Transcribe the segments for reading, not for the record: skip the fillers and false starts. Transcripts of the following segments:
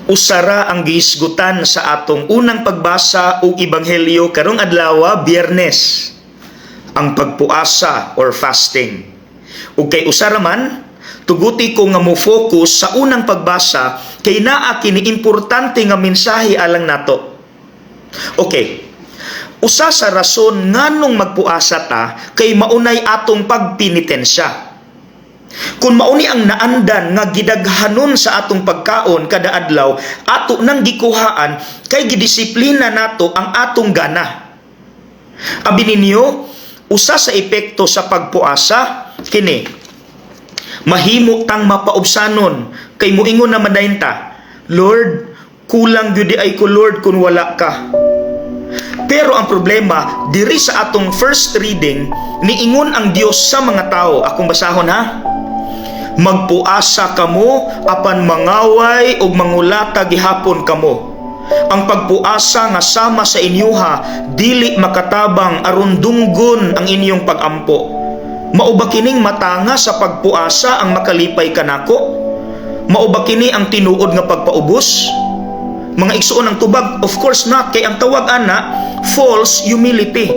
usara ang gihisgutan sa atong unang pagbasa og ebanghelyo karong adlaw, Biyernes, ang pagpuasa or fasting. Ug kay usara man, tuguti ko nga mo focus sa unang pagbasa kay naa kini importante nga mensahe alang nato. Okay. Usa sa rason nganong magpuasa ta kay maunay atong pagpinitensya. Kung mauni ang naandan nga gidaghanon sa atong pagkaon kada adlaw, ato nang gikuhaan kay gidisiplina nato ang atong gana. Abi ninyo, usa sa epekto sa pagpuasa kini, mahimo tang mapaubsanon kay moingon naman dayon ta, Lord, kulang gyud ay ko Lord kung wala ka. Pero ang problema, diri sa atong first reading, niingon ang Dios sa mga tao. Akong basahon ha. Magpuasa kamo, apan mangaway ug mangulata gihapon kamo. Ang pagpuasa nga sama sa inyuha, dili makatabang aron dunggon ang inyong pagampo. Mao ba kining matanga sa pagpuasa ang makalipay kanako? Mao ba kini ang tinuod nga pagpaubos? Mga igsuon ang tubag, of course not, kay ang tawag ana false humility.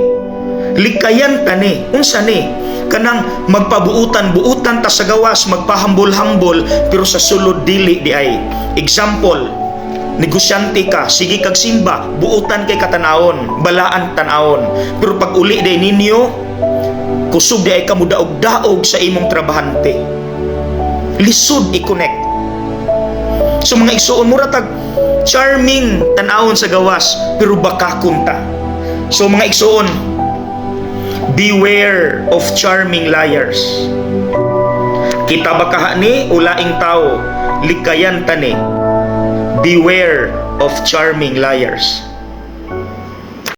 Likayan ta ni, unsa ni? Kanang magpabuutan-buutan ta sa gawas, magpahambol-hambol, pero sa sulod dili di ay. Example, negosyante ka, sige kag simba, buutan kay katanawon, balaan tanawon. Pero pag uli day ninyo, kusog di ay kamudaog-daog sa imong trabahante. Lisod i-connect. So mga igsuon mura tag charming tanawon sa gawas, pero baka kunta. So mga igsuon, beware of charming liars. Kita baka ni ulaing tao, likayan tani. Beware of charming liars.